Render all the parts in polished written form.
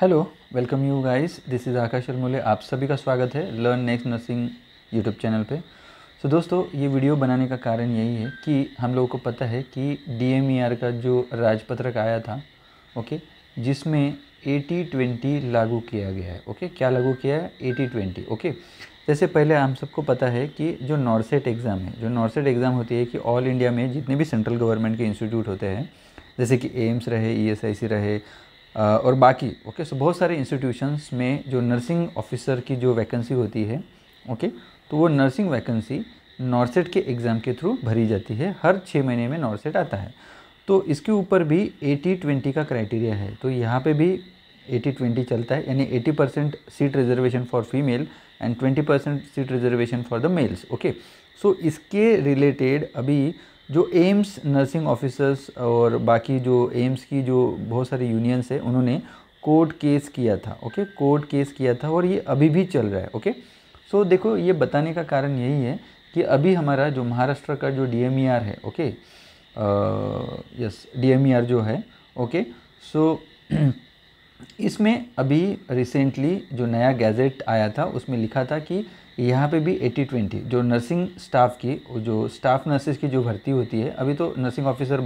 Hello, welcome you guys. This is Akash Sharmole. आप सभी का स्वागत है learn next nursing YouTube channel पे। दोस्तों, ये वीडियो बनाने का कारण यही है कि हम लोगों को पता है कि DMER का जो राजपत्रक आया था, ओके, जिसमें 80-20 लागू किया गया है। ओके, क्या लागू किया है? 80-20। ओके, जैसे पहले हम सबको पता है कि जो नॉर्सेट एग्ज़ाम है, जो नॉर्सेट एग्ज़ाम होती है कि ऑल इंडिया में जितने भी सेंट्रल गवर्नमेंट के इंस्टीट्यूट होते हैं, जैसे कि एम्स रहे, ESIC रहे और बाकी, ओके, सो बहुत सारे इंस्टीट्यूशंस में जो नर्सिंग ऑफिसर की जो वैकेंसी होती है, ओके, तो वो नर्सिंग वैकेंसी नॉर्सेट के एग्ज़ाम के थ्रू भरी जाती है। हर 6 महीने में नॉर्सेट आता है। तो इसके ऊपर भी 80-20 का क्राइटेरिया है। तो यहाँ पे भी 80-20 चलता है, यानी 80% seat reservation for female end 20% seat reservation for the mails. Okay, so इसके रिलेटेड अभी जो एम्स नर्सिंग ऑफिसर्स और बाकी जो एम्स की जो बहुत सारी यूनियंस है, उन्होंने कोर्ट केस किया था। ओके, कोर्ट केस किया था और ये अभी भी चल रहा है। ओके, सो देखो, ये बताने का कारण यही है कि अभी हमारा जो महाराष्ट्र का जो DMER है, ओके, यस, DMER जो है, ओके, सो इसमें अभी रिसेंटली जो नया गैजेट आया था, उसमें लिखा था कि यहाँ पे भी 80-20 जो नर्सिंग स्टाफ की, जो स्टाफ नर्सेस की जो भरती होती है, अभी तो नर्सिंग ऑफिसर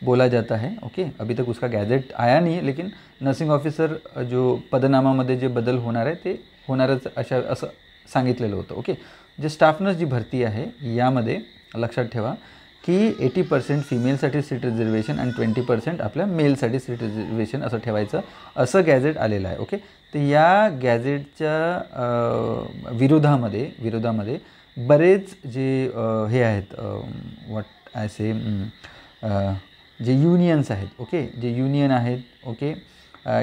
बोला जाता है। ओके, अभी तक उसका गॅजेट आया नाही आहे, लेकिन नर्सिंग ऑफिसर जो पदनामामध्ये जे बदल होणार आहे ते होणारच असं सांगितलेलं होतं। ओके, जे स्टाफ नर्स जी भरती आहे यामध्ये लक्षात ठेवा की 80% फिमेलसाठी सीट रिझर्वेशन आणि 20% आपल्या मेलसाठी सीट रिझर्वेशन असं ठेवायचं, असं गॅजेट आलेलं आहे। ओके, तर या गॅजेटच्या विरोधामध्ये बरेच जे हे आहेत, व्हॉट आय से, जे युनियन्स आहेत, ओके, जे युनियन आहेत, ओके,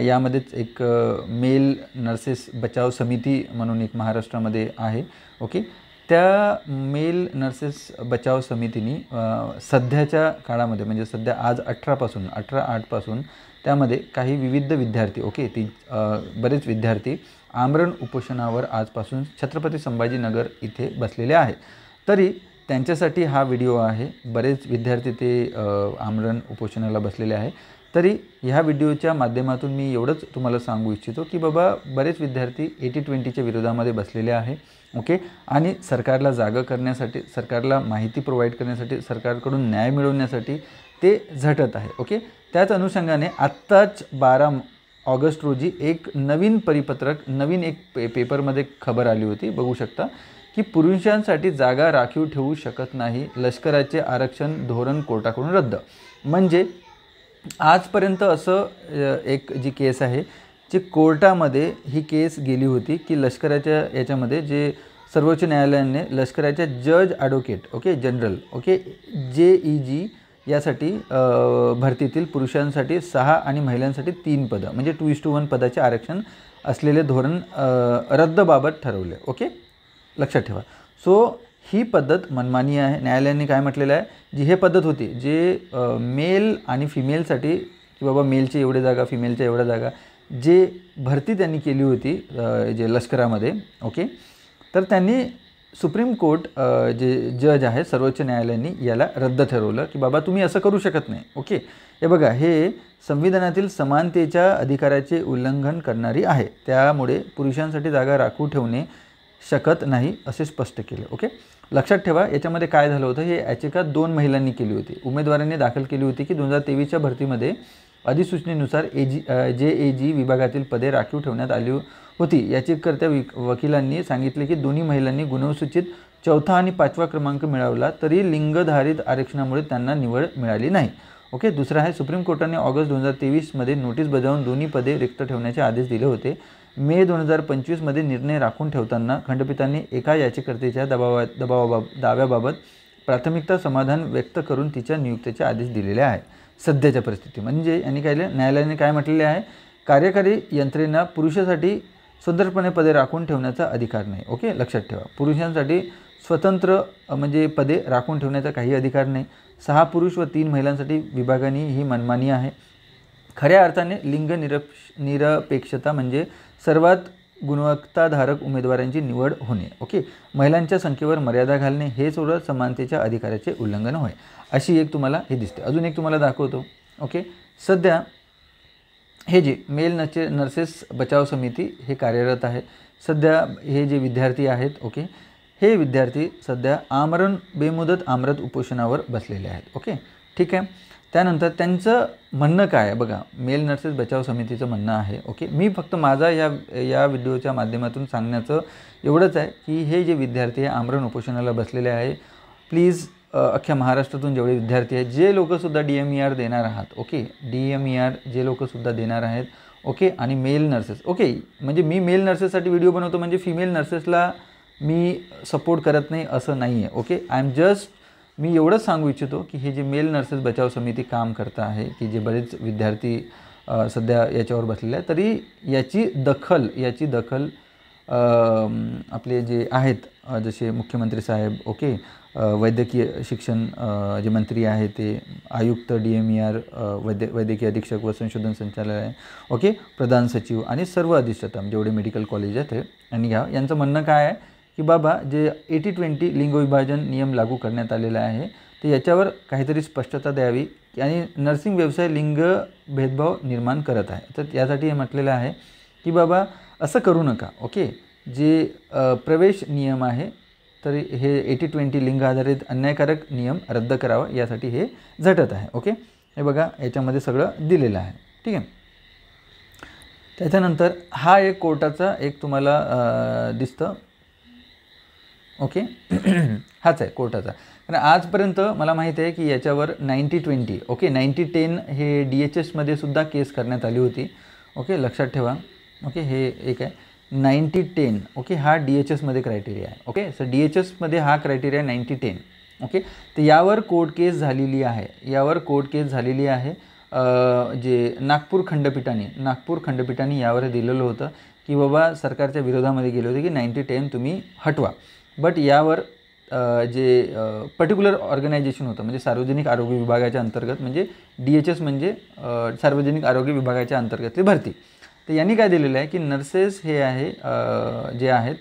यामध्येच एक मेल नर्सेस बचाव समिती म्हणून एक महाराष्ट्रामध्ये आहे। ओके, त्या मेल नर्सेस बचाव समितीने सध्याच्या काळामध्ये, म्हणजे सध्या आज 18/8 त्यामध्ये काही विविध विद्यार्थी, ओके, बरेच विद्यार्थी आमरण उपोषणावर आजपासून छत्रपती संभाजीनगर इथे बसलेले आहे। तरी त्यांच्यासाठी हा व्हिडिओ आहे। बरेच विद्यार्थी ते आमरण उपोषणाला बसलेले आहे। तरी ह्या व्हिडिओच्या माध्यमातून मी एवढंच तुम्हाला सांगू इच्छितो की बाबा, बरेच विद्यार्थी 80-20च्या विरोधामध्ये बसलेले आहे। ओके, आणि सरकारला जागा करण्यासाठी, सरकारला माहिती प्रोव्हाइड करण्यासाठी, सरकारकडून न्याय मिळवण्यासाठी ते झटत आहे। ओके, त्याच अनुषंगाने आत्ताच 12 ऑगस्ट रोजी एक नवीन परिपत्रक, नवीन एक पेपरमध्ये खबर आली होती, बघू शकता, की पुरुषांसाठी जागा राखीव ठेवू शकत नाही, लष्कराचे आरक्षण धोरण कोर्टाकडून रद्द। म्हणजे आजपर्यंत असं एक जी केस आहे, जी कोर्टामध्ये ही केस गेली होती की लष्कराच्या याच्यामध्ये जे सर्वोच्च न्यायालयाने लष्कराच्या जज advocate, okay, general, okay, JEG यासाठी भरतीतील पुरुषांसाठी 6 आणि महिलांसाठी 3 पदं, म्हणजे 2:1 पदाचे आरक्षण असलेले धोरण रद्दबाबत ठरवले। ओके, लक्षात ठेवा। सो ही पद्धत मनमानी आहे। न्यायालयाने काय म्हटलेलं आहे, जी हे पद्धत होती, जे मेल आणि फिमेलसाठी की बाबा मेलचे एवढे जागा, फिमेलच्या एवढ्या जागा, जे भरती त्यांनी केली होती जे लष्करामध्ये, ओके, तर त्यांनी सुप्रीम कोर्ट जे जज आहे सर्वोच्च न्यायालयाने याला रद्द ठरवलं की बाबा तुम्ही असं करू शकत नाही। ओके, हे बघा, हे संविधानातील समानतेच्या अधिकाराचे उल्लंघन करणारी आहे, त्यामुळे पुरुषांसाठी जागा राखून ठेवणे शकत नाही असे स्पष्ट केले। ओके, लक्षात ठेवा, याच्यामध्ये काय झालं होतं, हे याचिका 2 महिलांनी केली होती। उमेदवारांनी दाखल केली होती की 2023च्या भरतीमध्ये अधिसूचनेनुसार JAG विभागातील पदे राखीव ठेवण्यात आली होती। याचिकाकर्त्या वकिलांनी सांगितले की दोन्ही महिलांनी गुणसूचित 4था आणि 5वा क्रमांक मिळवला तरी लिंगधारित आरक्षणामुळे त्यांना निवड मिळाली नाही। ओके, दुसरा आहे, सुप्रीम कोर्टाने ऑगस्ट 2023मध्ये नोटीस बजावून दोन्ही पदे रिक्त ठेवण्याचे आदेश दिले होते। मे 2025मध्ये निर्णय राखून ठेवताना खंडपीठाने एका याचिकाकर्त्याच्या दाव्याबाबत प्राथमिकता समाधान व्यक्त करून तिच्या नियुक्तीचे आदेश दिलेले आहे। सध्याच्या परिस्थिती म्हणजे यांनी काय, न्यायालयाने काय म्हटलेले आहे, कार्यकारी यंत्रणेला पुरुषांसाठी स्वतंत्रपणे पदे राखून ठेवण्याचा अधिकार नाही। ओके, लक्षात ठेवा, पुरुषांसाठी स्वतंत्र म्हणजे पदे राखून ठेवण्याचा काही अधिकार नाही। 6 पुरुष व 3 महिलांसाठी विभागाने ही मनमानी आहे। खऱ्या अर्थाने लिंग निरपेक्षता म्हणजे सर्वात गुणवत्ताधारक उमेदवारांची निवड होणे। ओके, महिलांच्या संख्येवर मर्यादा घालणे हे सुद्धा समानतेच्या अधिकाराचे उल्लंघन होय, अशी एक तुम्हाला हे दिसते। अजून एक तुम्हाला दाखवतो। ओके, सध्या हे जे मेल नर्सेस बचाव समिती हे कार्यरत आहे. सध्या हे जे विद्यार्थी आहेत, ओके, हे विद्यार्थी सध्या बेमुदत आमरण उपोषणावर बसलेले आहेत. ओके, ठीक आहे. त्यानंतर त्यांचं म्हणणं काय आहे बघा, मेल नर्सेस बचाव समितीचं म्हणणं आहे. ओके, मी फक्त माझा या व्हिडिओच्या माध्यमातून सांगण्याचं एवढंच आहे की हे जे विद्यार्थी आहे आमरण उपोषणाला बसलेले आहे, प्लीज अख्ख्या महाराष्ट्रातून जेवढे विद्यार्थी आहेत, जे लोकंसुद्धा DMER देणार आहात, ओके, DMER जे लोकंसुद्धा देणार आहेत, ओके, आणि मेल नर्सेस, ओके, म्हणजे मी मेल नर्सेससाठी व्हिडिओ बनवतो म्हणजे फिमेल नर्सेसला मी सपोर्ट करत नाही असं नाही आहे. ओके, मी एवढंच सांगू इच्छितो की हे जे मेल नर्सेस बचाव समिती काम करत आहे, की जे बरेच विद्यार्थी सध्या याच्यावर बसलेले आहेत, तरी याची दखल आपले जे आहेत जसे मुख्यमंत्री साहेब, ओके, वैद्यकीय शिक्षण जे मंत्री आहे ते आयुक्त DMER, वैद्यकीय अधीक्षक व संशोधन संचालनालय, ओके, प्रधान सचिव आणि सर्व अधिष्ठाता जेवढे मेडिकल कॉलेज आहेत आणि यांचं म्हणणं काय आहे की बाबा जे 80-20 लिंगविभाजन नियम लागू करण्यात आलेला आहे तर याच्यावर काहीतरी स्पष्टता द्यावी आणि नर्सिंग व्यवसाय लिंग भेदभाव निर्माण करत आहे. तर यासाठी हे म्हटलेलं आहे की बाबा असं करू नका. ओके, जे प्रवेश नियम आहे तर हे 80-20 लिंग आधारित अन्यायकारक नियम रद्द करावा यासाठी हे झटत आहे. ओके, हे बघा याच्यामध्ये सगळं दिलेलं आहे. ठीक आहे. त्याच्यानंतर हा एक कोर्टाचा एक तुम्हाला दिसतं. ओके, हाच आहे कोर्टाचा. कारण आजपर्यंत मला माहिती आहे की याच्यावर 90-20, ओके, 90-10 हे DHSमध्ये सुद्धा केस करण्यात आली होती. ओके, लक्षात ठेवा. ओके, हे एक आहे 90-10. ओके, हा DHSमध्ये क्रायटेरिया आहे. ओके, सर DHSमध्ये हा क्रायटेरिया 90-10. ओके, तर यावर कोर्ट केस झालेली आहे. जे नागपूर खंडपीठाने यावर दिलेलं होतं की बाबा सरकारच्या विरोधामध्ये गेले होते की 90-10 तुम्ही हटवा. बट यावर जे पर्टिक्युलर ऑर्गनायझेशन होतं म्हणजे सार्वजनिक आरोग्य विभागाच्या अंतर्गत, म्हणजे DHS म्हणजे सार्वजनिक आरोग्य विभागाच्या अंतर्गतली भरती. तर यांनी काय दिलेलं आहे की नर्सेस हे आहे जे आहेत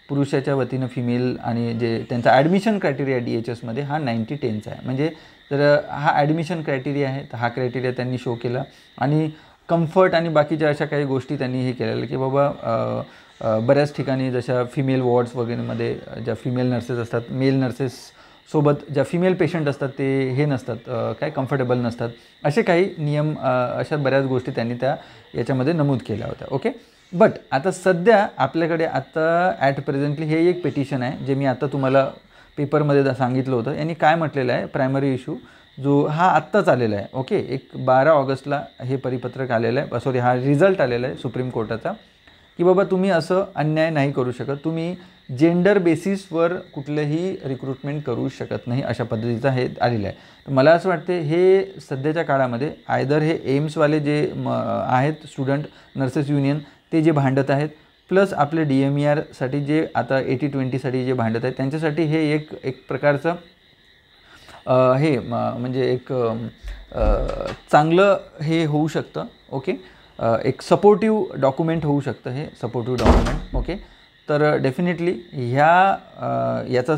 पुरुषाच्या वतीनं फिमेल आणि जे त्यांचा ॲडमिशन क्रायटेरिया DHSमध्ये हा 90-10चा आहे. म्हणजे जर हा ॲडमिशन क्रायटेरिया आहे तर हा क्रायटेरिया त्यांनी शो केला आणि कम्फर्ट आणि बाकीच्या अशा काही गोष्टी त्यांनी हे केलेलं की बाबा बऱ्याच ठिकाणी जशा फिमेल वॉर्ड्स वगैरेमध्ये ज्या फिमेल नर्सेस असतात, मेल नर्सेससोबत ज्या फिमेल पेशंट असतात ते हे नसतात, काय कम्फर्टेबल नसतात, असे काही नियम, अशा बऱ्याच गोष्टी त्यांनी याच्यामध्ये नमूद केल्या होत्या. ओके, बट आता सध्या आपल्याकडे ॲट प्रेझेंटली हे एक पिटिशन आहे जे मी आता तुम्हाला पेपरमध्ये सांगितलं होतं. यांनी काय म्हटलेलं आहे, प्रायमरी इश्यू जो हा आत्ताच आलेला आहे. ओके, एक 12 ऑगस्टला हे परिपत्रक आलेलं आहे, हा रिझल्ट आलेला आहे सुप्रीम कोर्टाचा की बाबा तुम्ही असं अन्याय नाही करू शकत, तुम्ही जेंडर बेसिसवर कुठलंही रिक्रुटमेंट करू शकत नाही, अशा पद्धतीचं हे आलेलं आहे. तर मला असं वाटते हे सध्याच्या काळामध्ये आयदर हे एम्सवाले जे आहेत स्टुडंट नर्सेस युनियन ते जे भांडत आहेत, प्लस आपले DMERसाठी जे आता 80-20साठी जे भांडत आहेत त्यांच्यासाठी हे एक प्रकारचं हे म्हणजे एक चांगलं हे होऊ शकतं. ओके, एक सपोर्टिव्ह डॉक्युमेंट होऊ शकतं हे सपोर्टिव्ह डॉक्युमेंट. ओके, तर डेफिनेटली याचा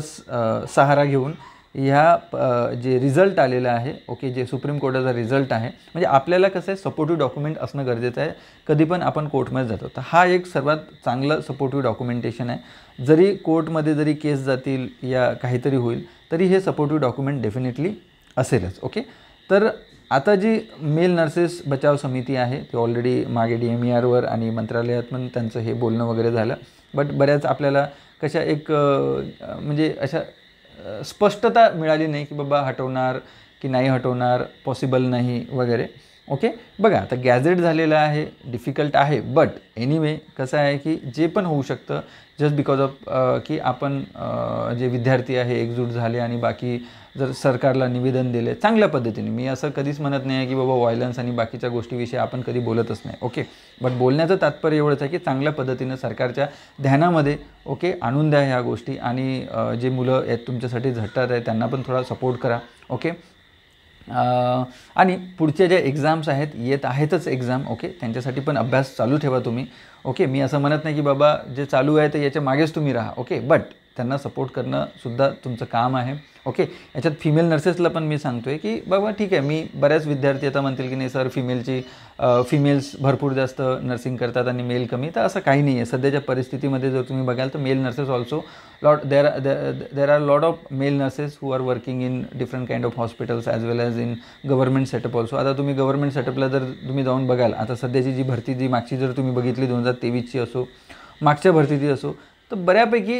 सहारा घेऊन जे रिझल्ट आलेला आहे, ओके, जे सुप्रीम कोर्टाचा रिझल्ट आहे, म्हणजे आपल्याला कसं आहे सपोर्टिव्ह डॉक्युमेंट असणं गरजेचं आहे कधी पण आपण कोर्टमध्ये जातो. तर हा एक सर्वात चांगलं सपोर्टिव्ह डॉक्युमेंटेशन आहे. जरी कोर्टमध्ये जरी केस जातील या काहीतरी होईल तरी हे सपोर्टिव्ह डॉक्युमेंट डेफिनेटली असेलच. ओके, तर आता जी मेल नर्सेस बचाव समिती आहे ती ऑलरेडी मागे DMERवर आणि मंत्रालयात पण त्यांचं हे बोलणं वगैरे झालं. बट बऱ्याच आपल्याला कशा एक म्हणजे अशा स्पष्टता मिळाली नाही की बाबा हटवणार की नाही हटवणार, पॉसिबल नाही वगैरे. ओके, बघा आता गॅझेट झालेलं आहे, डिफिकल्ट आहे, बट एनिवे कसं आहे की जे पण होऊ शकतं जस्ट बिकॉज ऑफ की आपण जे विद्यार्थी आहे एकजूट झाले आणि बाकी जर सरकारला निवेदन दिले चांगल्या पद्धतीने. मी असं कधीच म्हणत नाही आहे की बाबा व्हायलन्स आणि बाकीच्या गोष्टीविषयी आपण कधी बोलतच नाही. ओके, बट बोलण्याचं तात्पर्य एवढंच आहे की चांगल्या पद्धतीनं सरकारच्या ध्यानामध्ये ओके आणून द्या ह्या गोष्टी आणि जे मुलं यात तुमच्यासाठी झटतात आहे त्यांना पण थोडा सपोर्ट करा. ओके, आणि पुढच्या ज्या एक्झाम्स येत आहेतच एक्झाम, ओके, त्यांच्यासाठी पण अभ्यास चालू ठेवा तुम्ही. ओके, मी असं म्हणत नाही की बाबा जे चालू आहे तर याच्या मागेच तुम्ही राहा. ओके, बट त्यांना सपोर्ट करणंसुद्धा तुमचं काम आहे. ओके, याच्यात फिमेल नर्सेसला पण मी सांगतो आहे की बाबा ठीक आहे, मी बऱ्याच विद्यार्थी आता म्हणतील की नाही सर फिमेल्स भरपूर जास्त नर्सिंग करतात आणि मेल कमी, तर असं काही नाही आहे. सध्याच्या परिस्थितीमध्ये जर तुम्ही बघाल तर mail nurses also there are lot of male nurses who are working in different kind of hospitals as well as in government setup also. आता तुम्ही गव्हर्नमेंट सेटअपला जर तुम्ही जाऊन बघाल, आता सध्याची जी भरती जी मागची जर तुम्ही बघितली 2023ची असो, मागच्या भरतीची असो, तर बऱ्यापैकी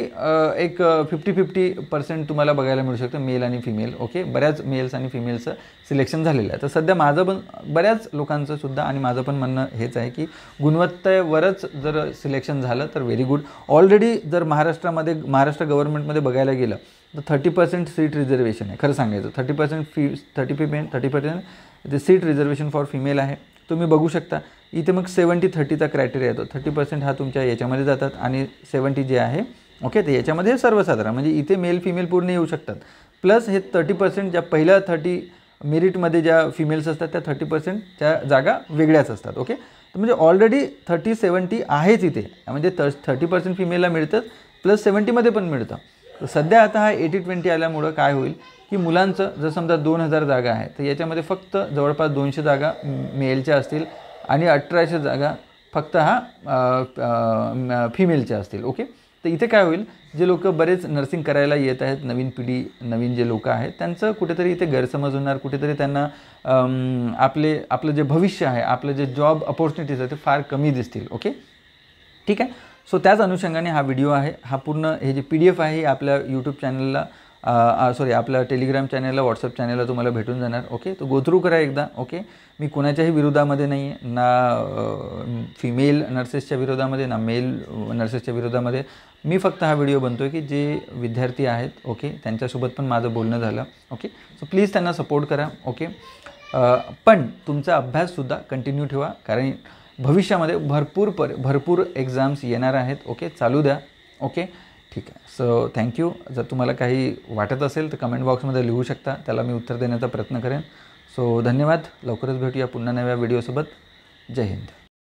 एक 50-50% तुम्हाला बघायला मिळू शकतं मेल आणि फिमेल. ओके, बऱ्याच मेल्स आणि फिमेलचं सिलेक्शन झालेलं आहे. तर सध्या माझं पण बऱ्याच लोकांचं सुद्धा आणि माझं पण म्हणणं हेच आहे की गुणवत्तेवरच जर सिलेक्शन झालं तर व्हेरी गुड. ऑलरेडी जर महाराष्ट्र गव्हर्नमेंटमध्ये बघायला गेलं तर 30% सीट रिझर्वेशन आहे. खरं सांगायचं 30% ते सीट रिझर्वेशन फॉर फिमेल आहे. तुम्ही बघू शकता इथे मग 70-30चा क्रायटेरिया येतो. 30% हा तुमच्या याच्यामध्ये जातात आणि 70 जे आहे ओके ते याच्यामध्ये सर्वसाधारण, म्हणजे इथे मेल फिमेल पूर्ण येऊ शकतात. प्लस हे 30% ज्या पहिल्या 30 मेरिटमध्ये ज्या फिमेल्स असतात त्या 30%च्या जागा वेगळ्याच असतात. ओके, तर म्हणजे ऑलरेडी 30-70 आहेच इथे, म्हणजे 30% फिमेलला मिळतं प्लस 70मध्ये पण मिळतं. तर सध्या आता हा 80-20 आल्यामुळं काय होईल की मुलांचं जर समजा 2000 जागा आहे तर याच्यामध्ये फक्त जवळपास 200 जागा मेलच्या असतील आणि 1800 जागा फक्त फिमेलच्या असतील. ओके, तर इथे काय होईल, जे लोक बरेच नर्सिंग करायला येत आहेत, नवीन पिढी नवीन जे लोक आहेत त्यांचं कुठेतरी इथे गैरसमज होणार, कुठेतरी त्यांना आपलं जे भविष्य आहे, आपलं जे जॉब अपॉर्च्युनिटीज आहे ते फार कमी दिसतील. ओके, ठीक आहे. सो त्याच अनुषंगाने हा व्हिडिओ आहे. हा पूर्ण हे जे PDF आहे आपल्या यूट्यूब चॅनलला आपल्या टेलिग्राम चॅनलला, व्हॉट्सअप चॅनलला तुम्हाला भेटून जाणार. ओके, तो गो थ्रू करा एकदा. ओके, मी कोणाच्याही विरोधामध्ये नाही आहे, ना फिमेल नर्सेसच्या विरोधामध्ये ना मेल नर्सेसच्या विरोधामध्ये. मी फक्त हा व्हिडिओ बनतो की जे विद्यार्थी आहेत ओके त्यांच्यासोबत पण माझं बोलणं झालं. ओके, सो प्लीज त्यांना सपोर्ट करा. ओके, पण तुमचा अभ्याससुद्धा कंटिन्यू ठेवा, कारण भविष्यामध्ये भरपूर एक्झाम्स येणार आहेत. ओके, चालू द्या. ओके, ठीक आहे. So thank you. जर तुम्हाला काही वाटत असेल तर कमेंट बॉक्समध्ये लिहू शकता, त्याला मी उत्तर देण्याचा प्रयत्न करेन. सो धन्यवाद. लवकरच भेटूया पुन्हा नव्या व्हिडिओसोबत. जय हिंद.